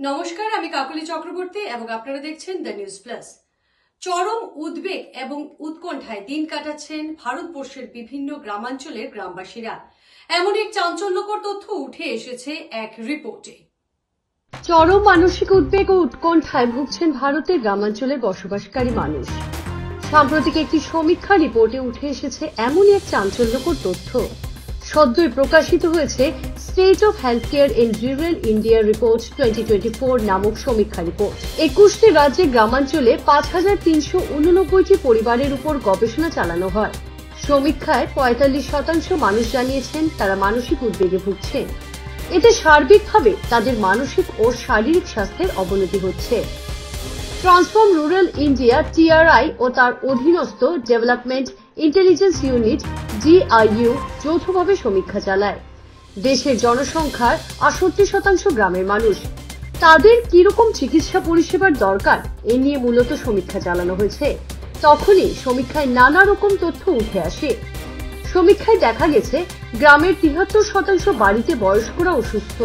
নমস্কার, আমি কাকলি চক্রবর্তী এবং আপনারা দেখছেন দ্য নিউজ প্লাস। চরম উদ্বেগ এবং উৎকণ্ঠায় দিন কাটাচ্ছেন ভারতবর্ষের বিভিন্ন গ্রামাঞ্চলের গ্রামবাসীরা। এমন এক চাঞ্চল্যকর তথ্য উঠে এসেছে এক রিপোর্টে। চরম মানসিক উদ্বেগ ও উৎকণ্ঠায় ভুগছেন ভারতের গ্রামাঞ্চলে বসবাসকারী মানুষ। সাম্প্রতিক একটি সমীক্ষা রিপোর্টে উঠে এসেছে এমনই এক চাঞ্চল্যকর তথ্য। সদ্যই প্রকাশিত হয়েছে state of health care in rural India report 2024 নামক সমীক্ষা রিপোর্ট। 21টি রাজ্যে গ্রামাঞ্চলে 5389টি পরিবারের উপর গবেষণা চালানো হয়। সমীক্ষায় 45% মানুষ জানিয়েছেন তারা মানসিক উদ্বেগে ভুগছেন। এতে সার্বিকভাবে তাদের মানসিক ও শারীরিক স্বাস্থ্যের অবনতি হচ্ছে। ট্রান্সফর্ম রুরাল ইন্ডিয়া টিআরআই ও তার অধীনস্থ ডেভেলপমেন্ট ইন্টেলিজেন্স ইউনিট ডিআইইউ যৌথভাবে সমীক্ষা চালায়। দেশের জনসংখ্যার 68% গ্রামের মানুষ। তাদের কিরকম চিকিৎসা পরিষেবার দরকার এ নিয়ে মূলত সমীক্ষা চালানো হয়েছে। তখনই সমীক্ষায় নানা রকম তথ্য উঠে আসে। সমীক্ষায় দেখা গেছে গ্রামের 73% বাড়িতে বয়স্করা অসুস্থ,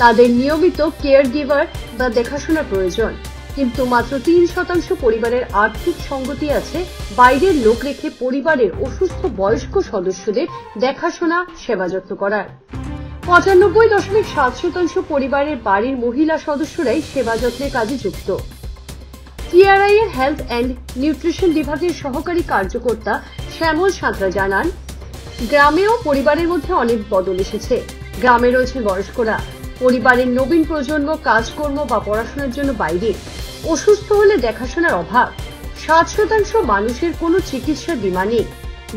তাদের নিয়মিত কেয়ার গিভার বা দেখাশোনার প্রয়োজন। কিন্তু মাত্র 3% পরিবারের আর্থিক সঙ্গতি আছে বাইরের লোক রেখে পরিবারের অসুস্থ বয়স্ক সদস্যদের দেখাশোনা সেবা যত্ন করার। 95.7% পরিবারের বাড়ির মহিলা সদস্যরাই সেবা যত্নের কাজে যুক্ত। টিআরআই এর হেলথ অ্যান্ড নিউট্রিশন বিভাগের সহকারী কার্যকর্তা শ্যামল সাঁতরা জানান, গ্রামেও পরিবারের মধ্যে অনেক বদল এসেছে। গ্রামে রয়েছে বয়স্করা, পরিবারের নবীন প্রজন্ম কাজকর্ম বা পড়াশোনার জন্য বাইরে। অসুস্থ হলে দেখাশোনার অভাব। 60% মানুষের কোনো চিকিৎসার বীমা নেই।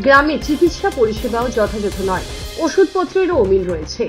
গ্রামে চিকিৎসা পরিষেবাও যথাযথ নয়, ওষুধপত্রেরও অমিল রয়েছে।